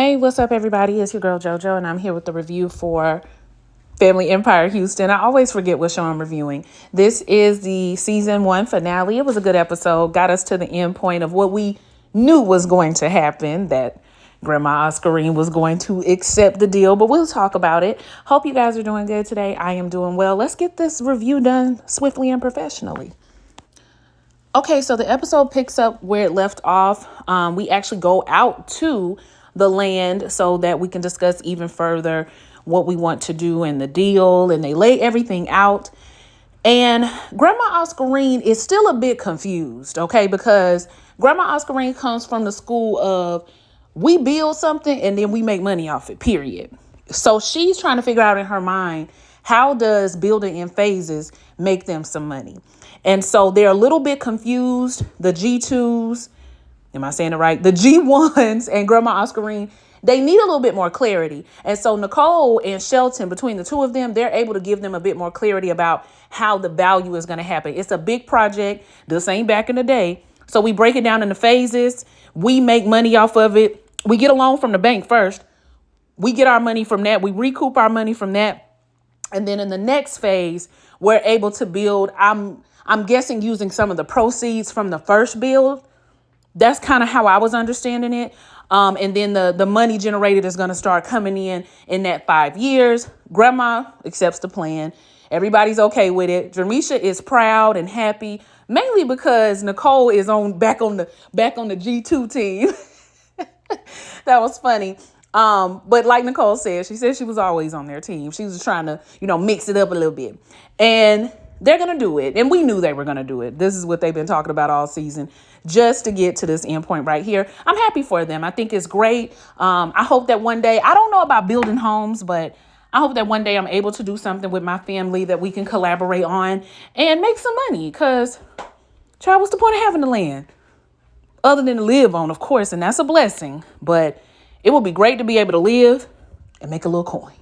Hey, what's up, everybody? It's your girl JoJo, and I'm here with the review for Family Empire Houston. I always forget what show I'm reviewing. This is the season 1 finale. It was a good episode, got us to the end point of what we knew was going to happen, that Grandma Oscarine was going to accept the deal, but we'll talk about it. Hope you guys are doing good today. I am doing well. Let's get this review done swiftly and professionally. Okay, so the episode picks up where it left off. We actually go out to the land so that we can discuss even further what we want to do in the deal, and they lay everything out. And Grandma Oscarine is still a bit confused, okay, because Grandma Oscarine comes from the school of we build something and then we make money off it, period. So she's trying to figure out in her mind, how does building in phases make them some money? And so they're a little bit confused. The G2s, am I saying it right? The G1s and Grandma Oscarine, they need a little bit more clarity. And so Nicole and Shelton, between the two of them, they're able to give them a bit more clarity about how the value is going to happen. It's a big project. This ain't back in the day. So we break it down into phases. We make money off of it. We get a loan from the bank first. We get our money from that. We recoup our money from that. And then in the next phase, we're able to build, I'm guessing using some of the proceeds from the first build. That's kind of how I was understanding it. And then the money generated is going to start coming in that 5 years. Grandma accepts the plan. Everybody's okay with it. Jermisha is proud and happy, mainly because Nicole is back on the G2 team. That was funny. But like Nicole said, she said she was always on their team. She was trying to, mix it up a little bit. And they're going to do it. And we knew they were going to do it. This is what they've been talking about all season, just to get to this end point right here. I'm happy for them. I think it's great. I hope that one day, I don't know about building homes, but I hope that one day I'm able to do something with my family that we can collaborate on and make some money. Because, child, what's the point of having the land? Other than to live on, of course, and that's a blessing. But it would be great to be able to live and make a little coin.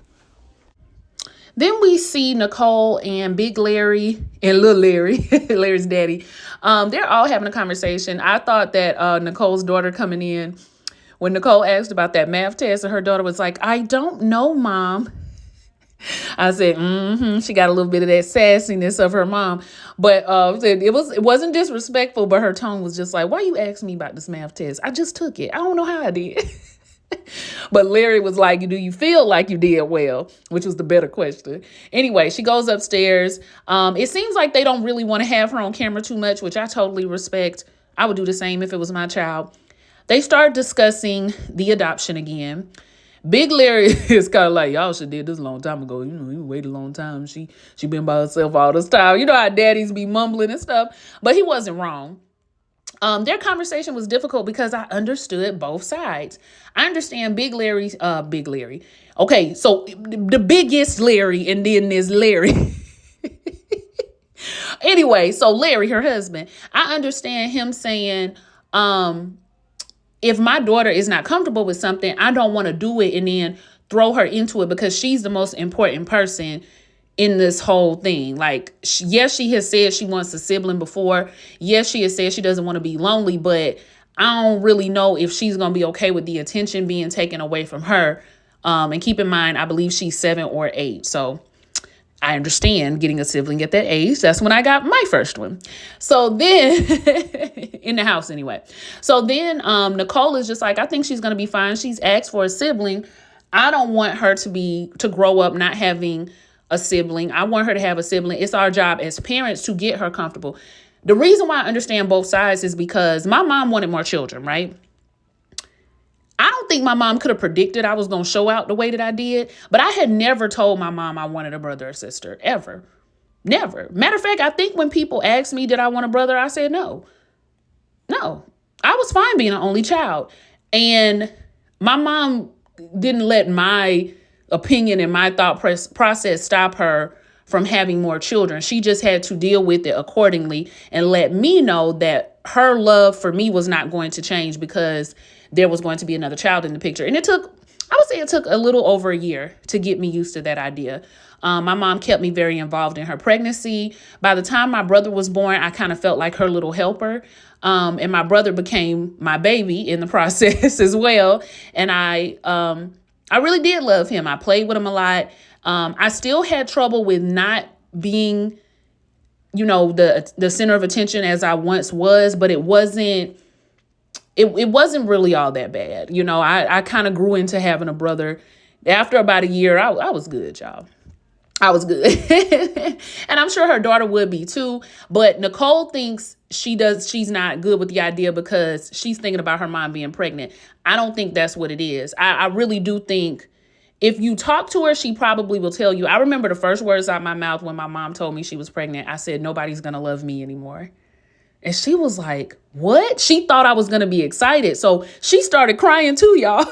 Then we see Nicole and Big Larry and Little Larry, Larry's daddy. They're all having a conversation. I thought that Nicole's daughter coming in, when Nicole asked about that math test, and her daughter was like, "I don't know, Mom." I said, she got a little bit of that sassiness of her mom. But it wasn't disrespectful, but her tone was just like, "Why you asking me about this math test? I just took it. I don't know how I did." But Larry was like, "Do you feel like you did well?" Which was the better question. Anyway, she goes upstairs. It seems like they don't really want to have her on camera too much, which I totally respect. I would do the same if it was my child. They start discussing the adoption again. Big Larry is kind of like, "Y'all should did this a long time ago. You waited a long time. She been by herself all this time. You know how daddies be mumbling and stuff." But he wasn't wrong. Their conversation was difficult because I understood both sides. I understand Big Larry. Okay, so the biggest Larry, and then there's Larry. Anyway, so Larry, her husband, I understand him saying, if my daughter is not comfortable with something, I don't want to do it and then throw her into it because she's the most important person in this whole thing. Like, yes, she has said she wants a sibling before. Yes, she has said she doesn't want to be lonely, but I don't really know if she's going to be okay with the attention being taken away from her. And keep in mind, I believe she's 7 or 8. So I understand getting a sibling at that age. That's when I got my first one. So then, in the house anyway. So then Nicole is just like, I think she's going to be fine. She's asked for a sibling. I don't want her to grow up not having a sibling. I want her to have a sibling. It's our job as parents to get her comfortable. The reason why I understand both sides is because my mom wanted more children, right? I don't think my mom could have predicted I was going to show out the way that I did, but I had never told my mom I wanted a brother or sister, ever. Never. Matter of fact, I think when people asked me, did I want a brother? I said no. No, I was fine being an only child. And my mom didn't let my opinion and my thought process stop her from having more children. She just had to deal with it accordingly and let me know that her love for me was not going to change because there was going to be another child in the picture. And I would say it took a little over a year to get me used to that idea. My mom kept me very involved in her pregnancy. By the time my brother was born, I kind of felt like her little helper. And my brother became my baby in the process as well. And I really did love him. I played with him a lot. I still had trouble with not being, the center of attention as I once was, but it wasn't really all that bad. I kind of grew into having a brother. After about a year, I was good, y'all. I was good. And I'm sure her daughter would be too. But Nicole thinks she's not good with the idea because she's thinking about her mom being pregnant. I don't think that's what it is. I really do think if you talk to her, she probably will tell you. I remember the first words out of my mouth when my mom told me she was pregnant. I said, nobody's going to love me anymore. And she was like, what? She thought I was going to be excited. So she started crying too, y'all.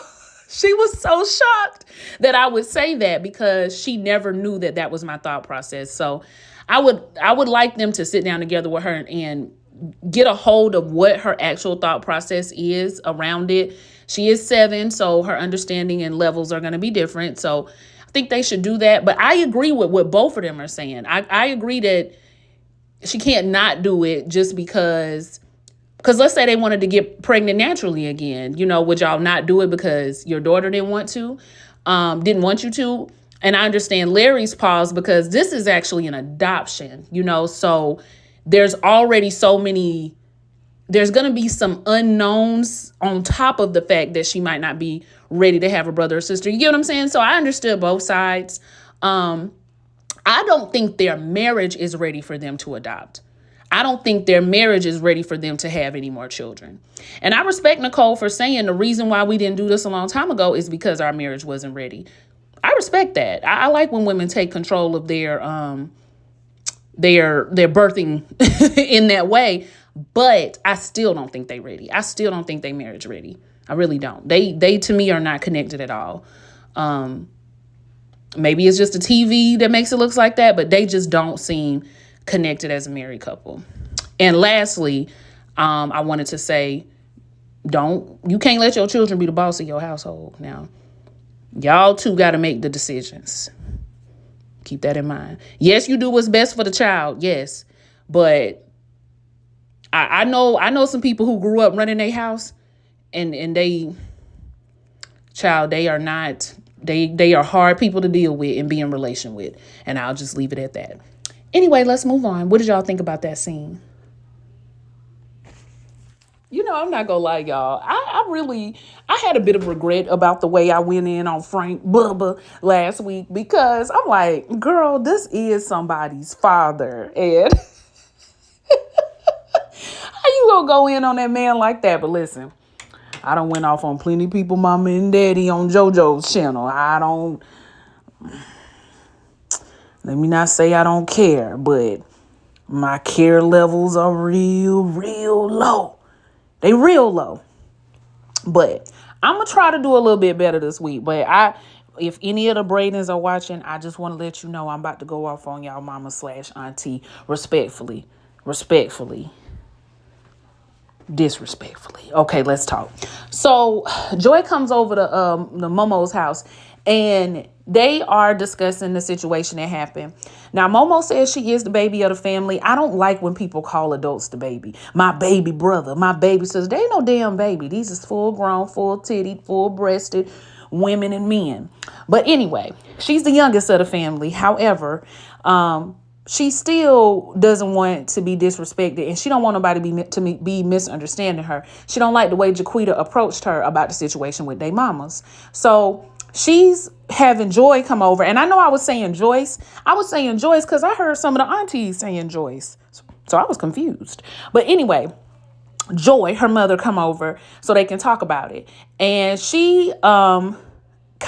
She was so shocked that I would say that because she never knew that was my thought process. So I would like them to sit down together with her and get a hold of what her actual thought process is around it. She is 7, so her understanding and levels are going to be different. So I think they should do that. But I agree with what both of them are saying. I agree that she can't not do it just because let's say they wanted to get pregnant naturally again. Would y'all not do it because your daughter didn't want to, didn't want you to? And I understand Larry's pause because this is actually an adoption, so there's already there's going to be some unknowns on top of the fact that she might not be ready to have a brother or sister. You get what I'm saying? So I understood both sides. I don't think their marriage is ready for them to adopt. I don't think their marriage is ready for them to have any more children. And I respect Nicole for saying the reason why we didn't do this a long time ago is because our marriage wasn't ready. I respect that. I like when women take control of their birthing in that way. But I still don't think they're ready. I still don't think they marriage ready. I really don't. They to me are not connected at all. Maybe it's just a TV that makes it look like that, but they just don't seem connected as a married couple. And lastly, I wanted to say, you can't let your children be the boss of your household. Now, y'all two got to make the decisions. Keep that in mind. Yes, you do what's best for the child. Yes, but I know some people who grew up running their house, and they are not. They are hard people to deal with and be in relation with. And I'll just leave it at that. Anyway, let's move on. What did y'all think about that scene? I'm not gonna lie, y'all. I had a bit of regret about the way I went in on Frank Bubba last week because I'm like, girl, this is somebody's father. And how you gonna go in on that man like that? But listen, I done went off on plenty of people, mama and daddy on JoJo's channel. Let me not say I don't care, but my care levels are real, real low. They real low. But I'm going to try to do a little bit better this week. But if any of the Bradens are watching, I just want to let you know I'm about to go off on y'all mama/auntie respectfully. Disrespectfully. Okay, let's talk. So Joy comes over to the Momo's house and they are discussing the situation that happened. Now, Momo says she is the baby of the family. I don't like when people call adults the baby. My baby brother, my baby sister. They ain't no damn baby. These is full grown, full titty, full breasted women and men. But anyway, she's the youngest of the family. However, she still doesn't want to be disrespected, and she don't want nobody to be misunderstanding her. She don't like the way Jaquita approached her about the situation with their mamas. So she's having Joy come over, and I know I was saying Joyce. I was saying Joyce because I heard some of the aunties saying Joyce, so I was confused. But anyway, Joy, her mother, come over so they can talk about it, and she kind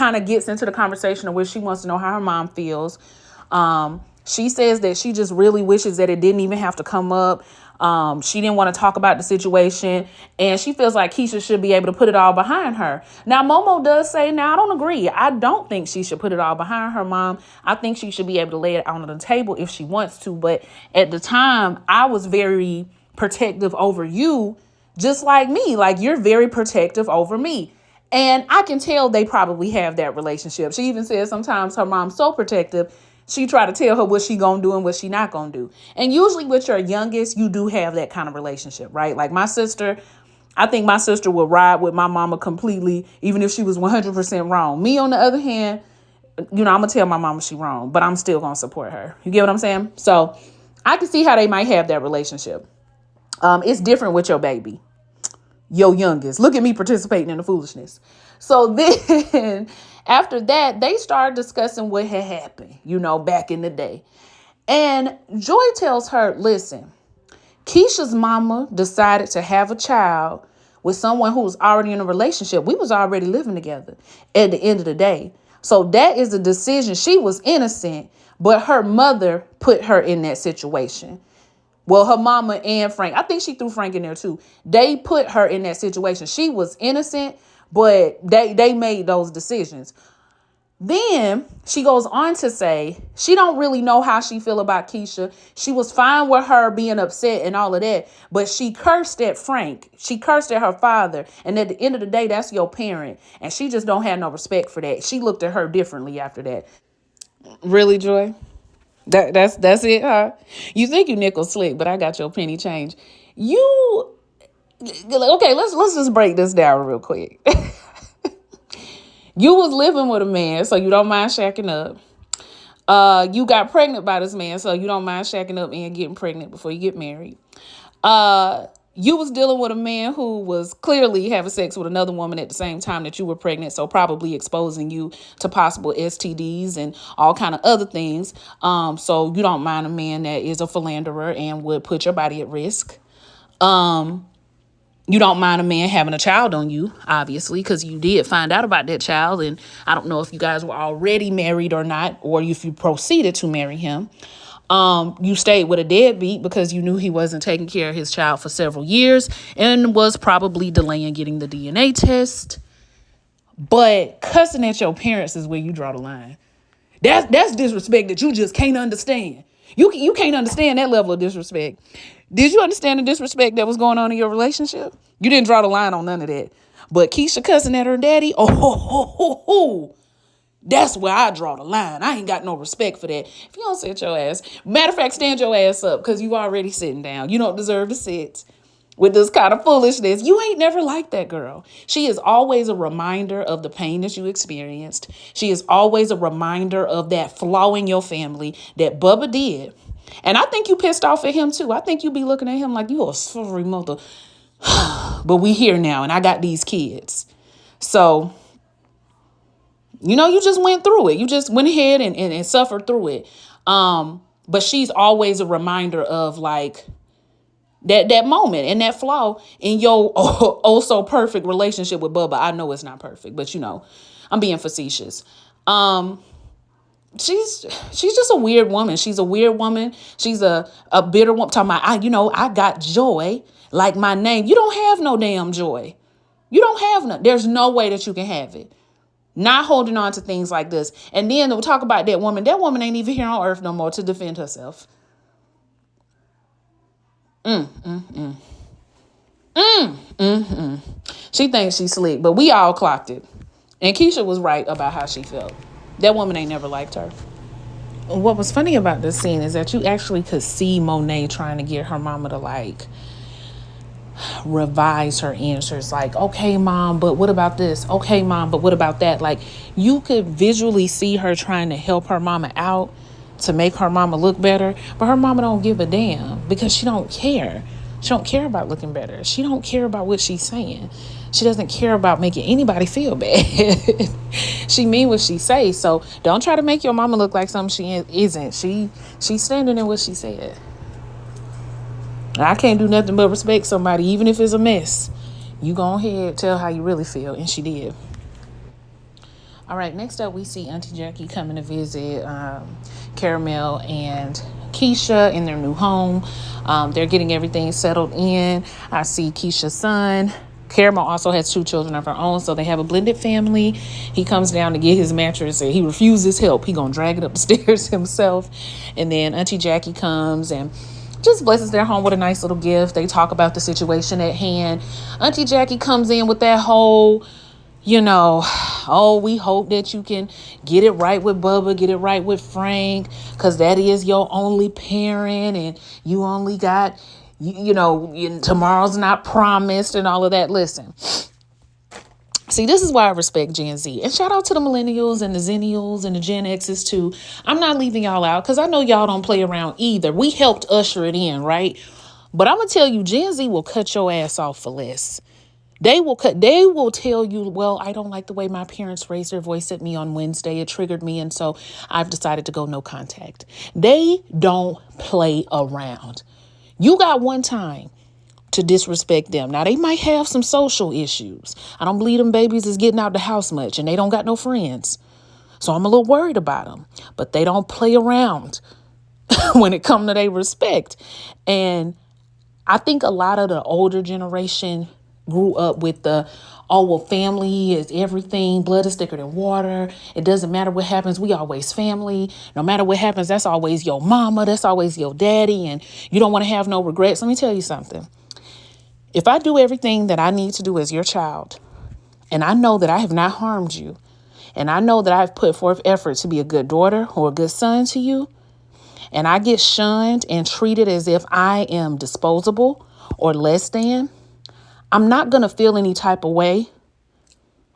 of gets into the conversation of where she wants to know how her mom feels. She says that she just really wishes that it didn't even have to come up. She didn't want to talk about the situation, and she feels like Keisha should be able to put it all behind her. Now, Momo does say, now I don't agree. I don't think she should put it all behind her mom. I think she should be able to lay it on the table if she wants to. But at the time, I was very protective over you just like me. Like, you're very protective over me. And I can tell they probably have that relationship. She even says sometimes her mom's so protective, she try to tell her what she gonna do and what she not gonna do. And usually with your youngest, you do have that kind of relationship, right? Like my sister, I think my sister would ride with my mama completely, even if she was 100% wrong. Me, on the other hand, I'm gonna tell my mama she wrong, but I'm still gonna support her. You get what I'm saying? So I can see how they might have that relationship. It's different with your baby, your youngest. Look at me participating in the foolishness. So then after that, they started discussing what had happened, back in the day. And Joy tells her, listen, Keisha's mama decided to have a child with someone who was already in a relationship. We was already living together at the end of the day. So that is a decision. She was innocent, but her mother put her in that situation. Well, her mama and Frank, I think she threw Frank in there too. They put her in that situation. She was innocent, but they made those decisions. Then she goes on to say she don't really know how she feel about Keisha. She was fine with her being upset and all of that, but she cursed at Frank. She cursed at her father. And at the end of the day, that's your parent. And she just don't have no respect for that. She looked at her differently after that. Really, Joy? That's it, huh? You think you nickel slick, but I got your penny change. Okay, let's just break this down real quick. You was living with a man, so you don't mind shacking up. You got pregnant by this man, so you don't mind shacking up and getting pregnant before you get married. You was dealing with a man who was clearly having sex with another woman at the same time that you were pregnant, so probably exposing you to possible STDs and all kind of other things. So you don't mind a man that is a philanderer and would put your body at risk. You don't mind a man having a child on you, obviously, because you did find out about that child. And I don't know if you guys were already married or not, or if you proceeded to marry him. You stayed with a deadbeat because you knew he wasn't taking care of his child for several years and was probably delaying getting the DNA test. But cussing at your parents is where you draw the line. That's disrespect that you just can't understand. You can't understand that level of disrespect. Did you understand the disrespect that was going on in your relationship? You didn't draw the line on none of that. But Keisha cussing at her daddy, that's where I draw the line. I ain't got no respect for that. If you don't sit your ass, matter of fact, stand your ass up because you already sitting down. You don't deserve to sit with this kind of foolishness. You ain't never liked that girl. She is always a reminder of the pain that you experienced. She is always a reminder of that flaw in your family that Bubba did. And I think you pissed off at him too. I think you be looking at him like you a sorry mother. But we here now and I got these kids. So, you just went through it. You just went ahead and suffered through it. But she's always a reminder of like that moment and that flaw in your oh so perfect relationship with Bubba. I know it's not perfect, but I'm being facetious. She's just a weird woman. She's a weird woman. She's a bitter woman. Talking about, I got joy like my name. You don't have no damn joy. You don't have none. There's no way that you can have it. Not holding on to things like this. And then we'll talk about that woman. That woman ain't even here on earth no more to defend herself. She thinks she's slick, but we all clocked it. And Keisha was right about how she felt. That woman ain't never liked her. What was funny about this scene is that you actually could see Monet trying to get her mama to revise her answers. Like, okay, mom, but what about this? Okay, mom, but what about that? Like, you could visually see her trying to help her mama out to make her mama look better, but her mama don't give a damn because she don't care. She don't care about looking better. She don't care about what she's saying. She doesn't care about making anybody feel bad. She mean what she say. So don't try to make your mama look like something she isn't. She's standing in what she said. I can't do nothing but respect somebody, even if it's a mess. You go ahead, tell how you really feel. And she did. All right, next up we see Auntie Jackie coming to visit Caramel and Keisha in their new home. They're getting everything settled in. I see Keisha's son. Caramel also has 2 children of her own, so they have a blended family. He comes down to get his mattress and he refuses help. He gonna drag it up the stairs himself. And then Auntie Jackie comes and just blesses their home with a nice little gift. They talk about the situation at hand. Auntie Jackie comes in with that whole, oh, we hope that you can get it right with Bubba, get it right with Frank, because that is your only parent and you only got, tomorrow's not promised and all of that. Listen, see, this is why I respect Gen Z. And shout out to the millennials and the zennials and the Gen X's too. I'm not leaving y'all out because I know y'all don't play around either. We helped usher it in, right? But I'm going to tell you, Gen Z will cut your ass off for less. They will tell you, well, I don't like the way my parents raised their voice at me on Wednesday. It triggered me. And so I've decided to go no contact. They don't play around. You got one time to disrespect them. Now, they might have some social issues. I don't believe them babies is getting out the house much and they don't got no friends. So I'm a little worried about them. But they don't play around when it comes to their respect. And I think a lot of the older generation grew up with family is everything. Blood is thicker than water. It doesn't matter what happens. We always family. No matter what happens, that's always your mama. That's always your daddy. And you don't want to have no regrets. Let me tell you something. If I do everything that I need to do as your child, and I know that I have not harmed you, and I know that I've put forth effort to be a good daughter or a good son to you, and I get shunned and treated as if I am disposable or less than, I'm not going to feel any type of way.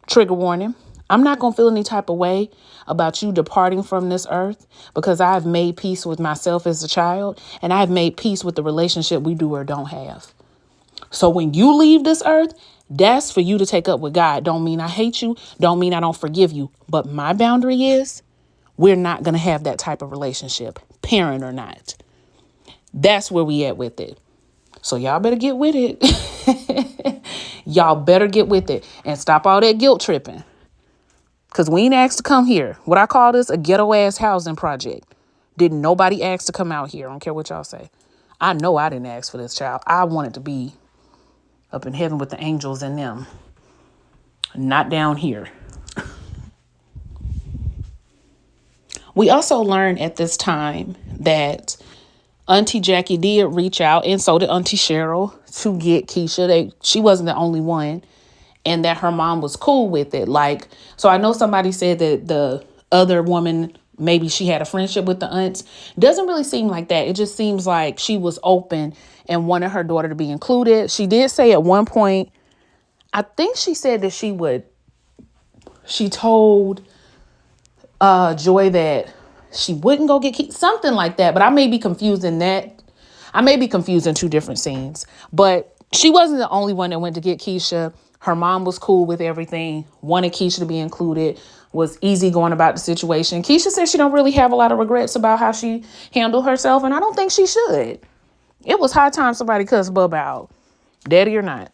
Trigger warning. I'm not going to feel any type of way about you departing from this earth because I've made peace with myself as a child, and I've made peace with the relationship we do or don't have. So when you leave this earth, that's for you to take up with God. Don't mean I hate you. Don't mean I don't forgive you. But my boundary is we're not going to have that type of relationship, parent or not. That's where we at with it. So y'all better get with it. Y'all better get with it and stop all that guilt tripping. Because we ain't asked to come here. What I call this a ghetto ass housing project. Didn't nobody ask to come out here. I don't care what y'all say. I know I didn't ask for this child. I wanted to be up in heaven with the angels and them. Not down here. We also learned at this time that Auntie Jackie did reach out, and so did Auntie Cheryl, to get Keisha. She wasn't the only one, and that her mom was cool with it. So I know somebody said that the other woman, maybe she had a friendship with the aunts. Doesn't really seem like that. It just seems like she was open and wanted her daughter to be included. She did say at one point, I think she said that she told Joy that she wouldn't go get something like that, but I may be confusing that. I may be confusing two different scenes, but she wasn't the only one that went to get Keisha. Her mom was cool with everything, wanted Keisha to be included, was easy going about the situation. Keisha said she don't really have a lot of regrets about how she handled herself, and I don't think she should. It was high time somebody cussed Bub out, daddy or not.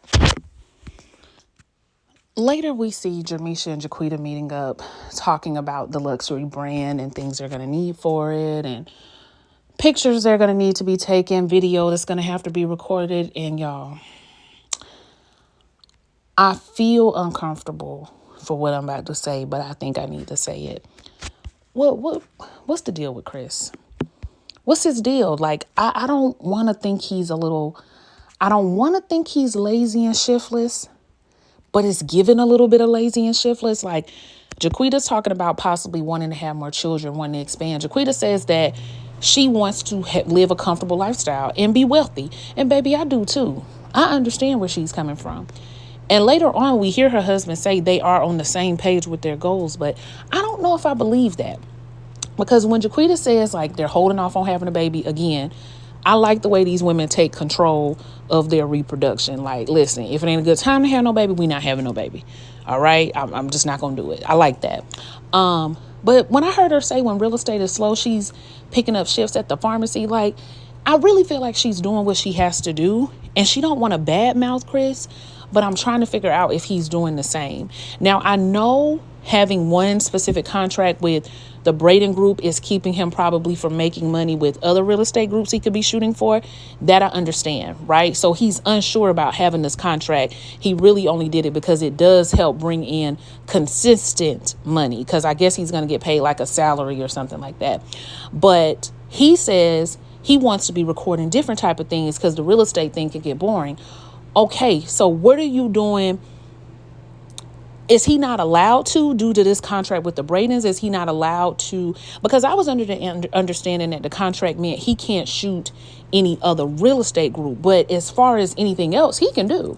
Later, we see Jamisha and Jaquita meeting up, talking about the luxury brand and things they're going to need for it, and pictures they're going to need to be taken, video that's going to have to be recorded. And y'all, I feel uncomfortable for what I'm about to say, but I think I need to say it. What's the deal with Chris? What's his deal? I don't want to think I don't want to think he's lazy and shiftless, but it's given a little bit of lazy and shiftless. Jaquita's talking about possibly wanting to have more children, wanting to expand. Jaquita says that she wants to live a comfortable lifestyle and be wealthy. And baby, I do too. I understand where she's coming from. And later on, we hear her husband say they are on the same page with their goals, but I don't know if I believe that. Because when Jaquita says they're holding off on having a baby again, I like the way these women take control of their reproduction. Listen, if it ain't a good time to have no baby, we not having no baby. All right. I'm just not going to do it. I like that. But when I heard her say when real estate is slow, she's picking up shifts at the pharmacy, I really feel like she's doing what she has to do, and she don't want to badmouth Chris, but I'm trying to figure out if he's doing the same. Now, I know having one specific contract with the Braden Group is keeping him probably from making money with other real estate groups he could be shooting for. That I understand, right? So he's unsure about having this contract. He really only did it because it does help bring in consistent money, because I guess he's going to get paid like a salary or something like that. But he says He wants to be recording different type of things because the real estate thing can get boring. Okay, so what are you doing? Is he not allowed to, due to this contract with the Bradens? Is he not allowed to? Because I was under the understanding that the contract meant he can't shoot any other real estate group. But as far as anything else, he can do.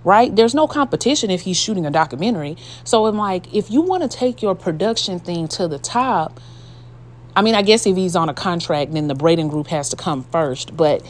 Right? There's no competition if he's shooting a documentary. So I'm like, if you want to take your production thing to the top, I mean, I guess if he's on a contract, then the Braden group has to come first. But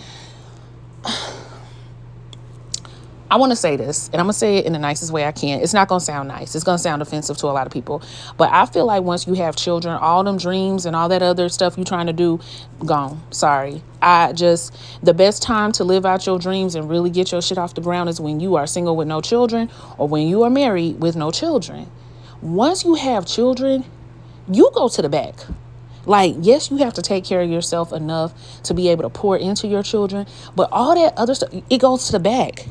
I want to say this, and I'm going to say it in the nicest way I can. It's not going to sound nice. It's going to sound offensive to a lot of people. But I feel like once you have children, all them dreams and all that other stuff you're trying to do, gone. Sorry. The best time to live out your dreams and really get your shit off the ground is when you are single with no children, or when you are married with no children. Once you have children, you go to the back. Like, yes, you have to take care of yourself enough to be able to pour into your children, but all that other stuff, it goes to the back.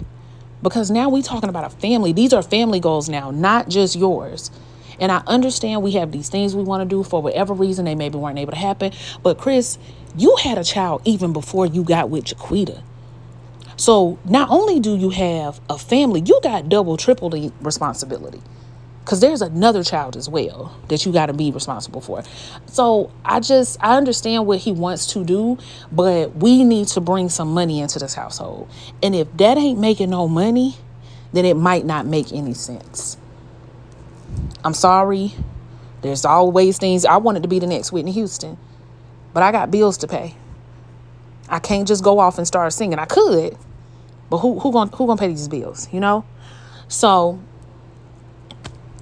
Because now we talking about a family. These are family goals now, not just yours. And I understand we have these things we want to do for whatever reason they maybe weren't able to happen. But Chris, you had a child even before you got with Jaquita. So not only do you have a family, you got double, triple the responsibility. Because there's another child as well that you got to be responsible for. So I understand what he wants to do, but we need to bring some money into this household. And if that ain't making no money, then it might not make any sense. I'm sorry. There's always things. I wanted to be the next Whitney Houston, but I got bills to pay. I can't just go off and start singing. I could, but who gonna pay these bills, you know? So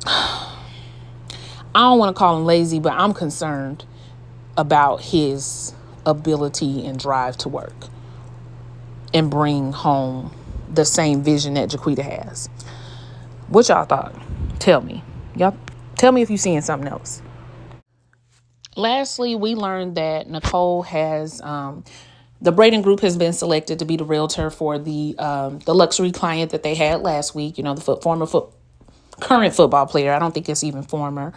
I don't want to call him lazy, but I'm concerned about his ability and drive to work and bring home the same vision that Jaquita has. What y'all thought? Tell me. Y'all tell me if you're seeing something else. Lastly, we learned that Nicole has the Braden group has been selected to be the realtor for the luxury client that they had last week. You know, the current football player. I don't think it's even former.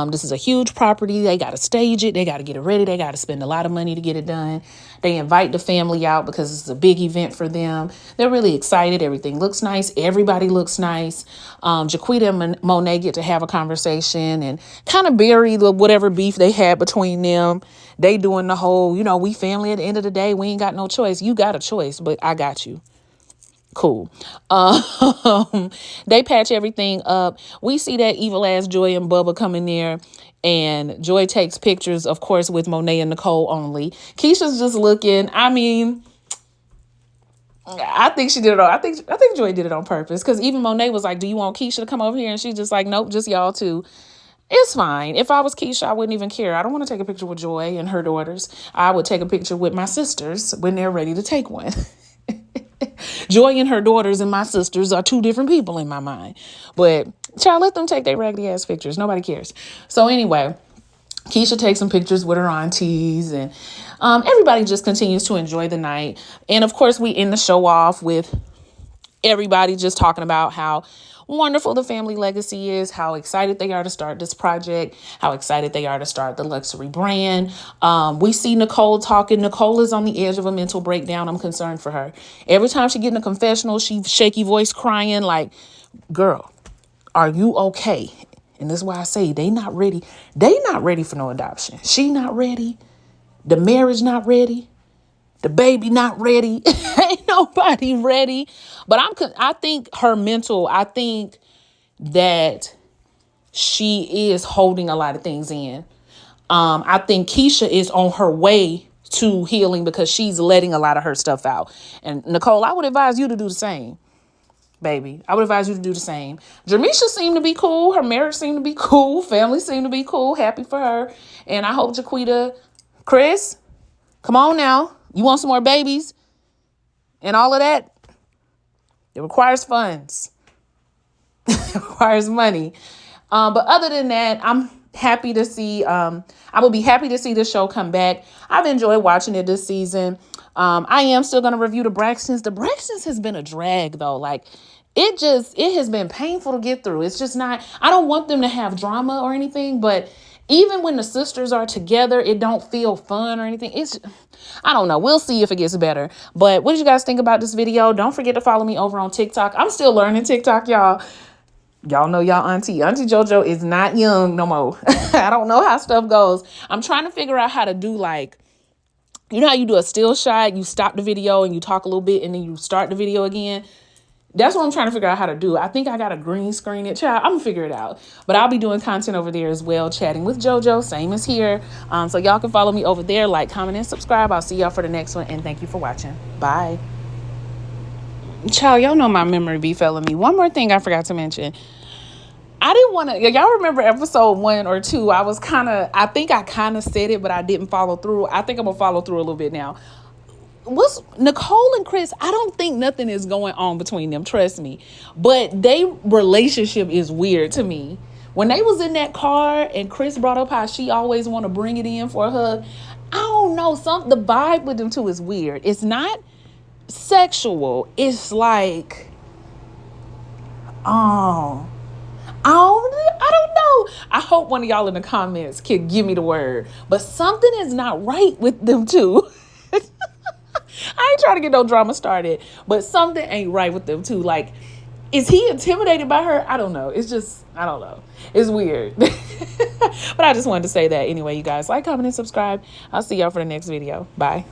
This is a huge property. They got to stage it. They got to get it ready. They got to spend a lot of money to get it done. They invite the family out because it's a big event for them. They're really excited. Everything looks nice. Everybody looks nice. Jaquita and Monet get to have a conversation and kind of bury whatever beef they had between them. They doing the whole, we family at the end of the day. We ain't got no choice. You got a choice, but I got you. Cool. They patch everything up. We see that evil ass Joy and Bubba come in there, and Joy takes pictures, of course, with Monet and Nicole only. Keisha's just looking. I mean, I think she did it all. I think Joy did it on purpose, because even Monet was like, "Do you want Keisha to come over here?" And she's just like, "Nope, just y'all two." It's fine. If I was Keisha, I wouldn't even care. I don't want to take a picture with Joy and her daughters. I would take a picture with my sisters when they're ready to take one. Joy and her daughters and my sisters are two different people in my mind. But child, let them take their raggedy ass pictures. Nobody cares. So anyway, Keisha takes some pictures with her aunties, and everybody just continues to enjoy the night. And of course, we end the show off with everybody just talking about how wonderful the family legacy is, how excited they are to start this project, how excited they are to start the luxury brand. We see Nicole talking. Nicole is on the edge of a mental breakdown. I'm concerned for her. Every time she get in a confessional, she shaky voice crying like, "Girl, are you okay?" And this is why I say they not ready. They not ready for no adoption. She not ready. The marriage not ready. The baby not ready. Ain't nobody ready. But I think I think that she is holding a lot of things in. I think Keisha is on her way to healing because she's letting a lot of her stuff out. And Nicole, I would advise you to do the same, baby. I would advise you to do the same. Jermisha seemed to be cool. Her marriage seemed to be cool. Family seemed to be cool. Happy for her. And I hope Jaquita, Chris, come on now. You want some more babies and all of that? It requires funds. It requires money. But other than that, I'm happy to see, I will be happy to see the show come back. I've enjoyed watching it this season. I am still going to review the Braxtons. The Braxtons has been a drag though. Like it has been painful to get through. It's just not, I don't want them to have drama or anything, but even when the sisters are together, it don't feel fun or anything. I don't know. We'll see if it gets better. But what did you guys think about this video? Don't forget to follow me over on TikTok. I'm still learning TikTok, y'all. Y'all know y'all auntie JoJo is not young no more. I don't know how stuff goes. I'm trying to figure out how to do, like, you know how you do a still shot, you stop the video and you talk a little bit and then you start the video again. That's what I'm trying to figure out how to do. I think I got a green screen it. Child, I'm gonna figure it out. But I'll be doing content over there as well, chatting with JoJo, same as here. So y'all can follow me over there, like, comment, and subscribe. I'll see y'all for the next one, and thank you for watching. Bye. Child, y'all know my memory be failing me. One more thing I forgot to mention. I didn't want to, y'all remember episode 1 or 2, I think I kind of said it, but I didn't follow through. I think I'm gonna follow through a little bit now. What's Nicole and Chris? I don't think nothing is going on between them, trust me. But their relationship is weird to me. When they was in that car and Chris brought up how she always want to bring it in for a hug, I don't know, the vibe with them two is weird. It's not sexual. It's like, oh, I don't know. I hope one of y'all in the comments can give me the word. But something is not right with them two. I ain't trying to get no drama started, but something ain't right with them too. Like, is he intimidated by her? I don't know. It's just, I don't know. It's weird. But I just wanted to say that anyway, you guys. Like, comment, and subscribe. I'll see y'all for the next video. Bye.